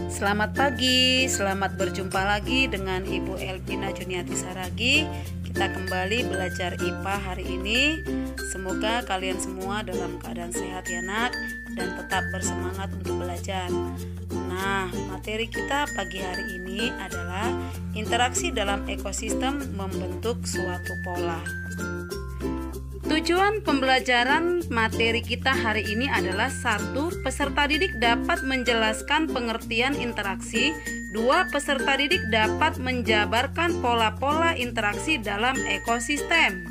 Selamat pagi, selamat berjumpa lagi dengan Ibu Elvina Juniati Saragi. Kita kembali belajar IPA hari ini. Semoga kalian semua dalam keadaan sehat ya nak, dan tetap bersemangat untuk belajar. Nah, materi kita pagi hari ini adalah interaksi dalam ekosistem membentuk suatu pola. Tujuan pembelajaran materi kita hari ini adalah 1. Peserta didik dapat menjelaskan pengertian interaksi. 2. Peserta didik dapat menjabarkan pola-pola interaksi dalam ekosistem.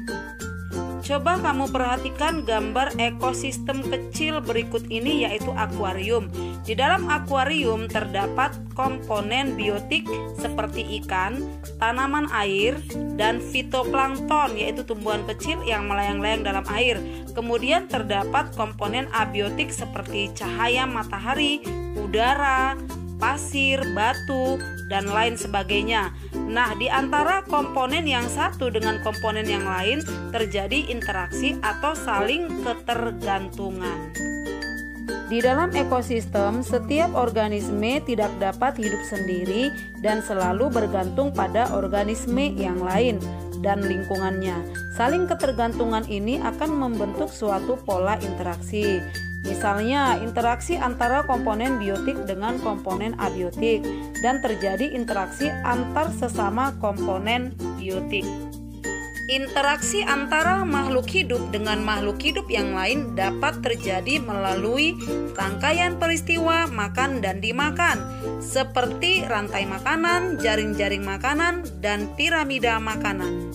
Coba kamu perhatikan gambar ekosistem kecil berikut ini, yaitu akuarium. Di dalam akuarium terdapat komponen biotik seperti ikan, tanaman air, dan fitoplankton, yaitu tumbuhan kecil yang melayang-layang dalam air. Kemudian terdapat komponen abiotik seperti cahaya matahari, udara, pasir, batu, dan lain sebagainya. Nah, di antara komponen yang satu dengan komponen yang lain terjadi interaksi atau saling ketergantungan. Di dalam ekosistem, setiap organisme tidak dapat hidup sendiri dan selalu bergantung pada organisme yang lain dan lingkungannya. Saling ketergantungan ini akan membentuk suatu pola interaksi. Misalnya, interaksi antara komponen biotik dengan komponen abiotik, dan terjadi interaksi antar sesama komponen biotik. Interaksi antara makhluk hidup dengan makhluk hidup yang lain dapat terjadi melalui rangkaian peristiwa makan dan dimakan, seperti rantai makanan, jaring-jaring makanan, dan piramida makanan.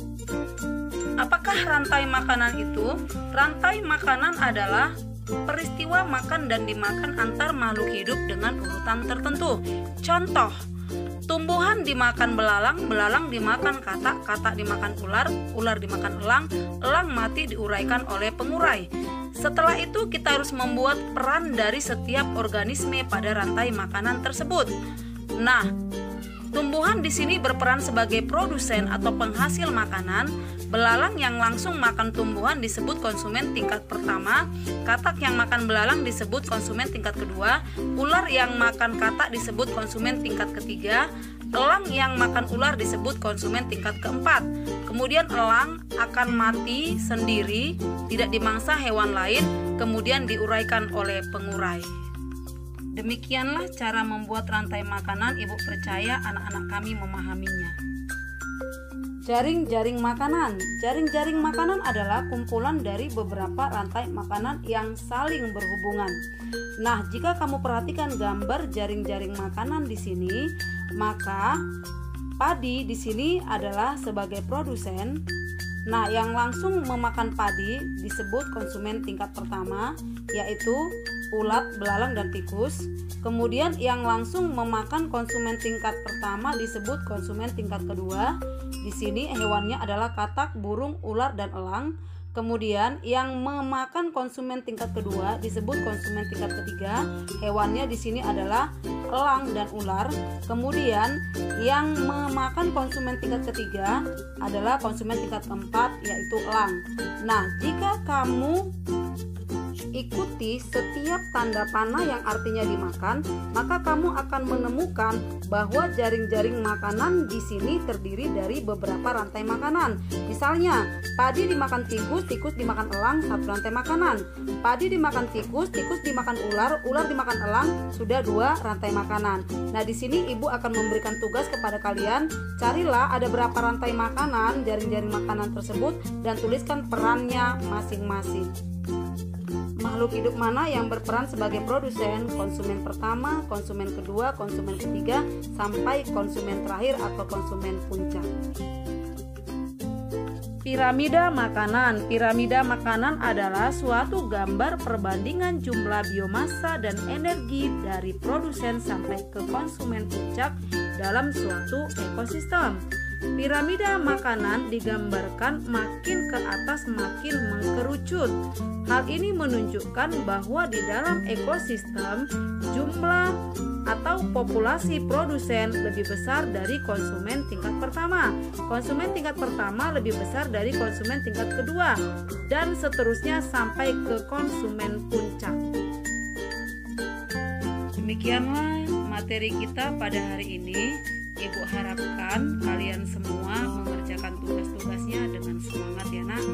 Apakah rantai makanan itu? Rantai makanan adalah peristiwa makan dan dimakan antar makhluk hidup dengan urutan tertentu. Contoh, tumbuhan dimakan belalang, belalang dimakan katak, katak dimakan ular, ular dimakan elang, elang mati diuraikan oleh pengurai. Setelah itu kita harus membuat peran dari setiap organisme pada rantai makanan tersebut. Nah, tumbuhan di sini berperan sebagai produsen atau penghasil makanan. Belalang yang langsung makan tumbuhan disebut konsumen tingkat pertama, katak yang makan belalang disebut konsumen tingkat kedua, ular yang makan katak disebut konsumen tingkat ketiga, elang yang makan ular disebut konsumen tingkat keempat. Kemudian elang akan mati sendiri, tidak dimangsa hewan lain, kemudian diuraikan oleh pengurai. Demikianlah cara membuat rantai makanan. Ibu percaya anak-anak kami memahaminya. Jaring-jaring makanan. Jaring-jaring makanan adalah kumpulan dari beberapa rantai makanan yang saling berhubungan. Nah, jika kamu perhatikan gambar jaring-jaring makanan di sini, maka padi di sini adalah sebagai produsen. Nah, yang langsung memakan padi disebut konsumen tingkat pertama, yaitu ulat, belalang, dan tikus. Kemudian yang langsung memakan konsumen tingkat pertama disebut konsumen tingkat kedua. Di sini hewannya adalah katak, burung, ular, dan elang. Kemudian yang memakan konsumen tingkat kedua disebut konsumen tingkat ketiga. Hewannya di sini adalah elang dan ular. Kemudian yang memakan konsumen tingkat ketiga adalah konsumen tingkat keempat, yaitu elang. Nah, jika kamu ikuti setiap tanda panah yang artinya dimakan, maka kamu akan menemukan bahwa jaring-jaring makanan di sini terdiri dari beberapa rantai makanan. Misalnya, padi dimakan tikus, tikus dimakan elang, satu rantai makanan. Padi dimakan tikus, tikus dimakan ular, ular dimakan elang, sudah 2 rantai makanan. Nah, di sini ibu akan memberikan tugas kepada kalian, carilah ada berapa rantai makanan jaring-jaring makanan tersebut dan tuliskan perannya masing-masing. Makhluk hidup mana yang berperan sebagai produsen, konsumen pertama, konsumen kedua, konsumen ketiga, sampai konsumen terakhir atau konsumen puncak. Piramida makanan. Piramida makanan adalah suatu gambar perbandingan jumlah biomassa dan energi dari produsen sampai ke konsumen puncak dalam suatu ekosistem. Piramida makanan digambarkan makin ke atas makin mengkerucut. Hal ini menunjukkan bahwa di dalam ekosistem jumlah atau populasi produsen lebih besar dari konsumen tingkat pertama. Konsumen tingkat pertama lebih besar dari konsumen tingkat kedua, dan seterusnya sampai ke konsumen puncak. Demikianlah materi kita pada hari ini. Ibu harapkan kalian semua mengerjakan tugas-tugasnya dengan semangat ya nak.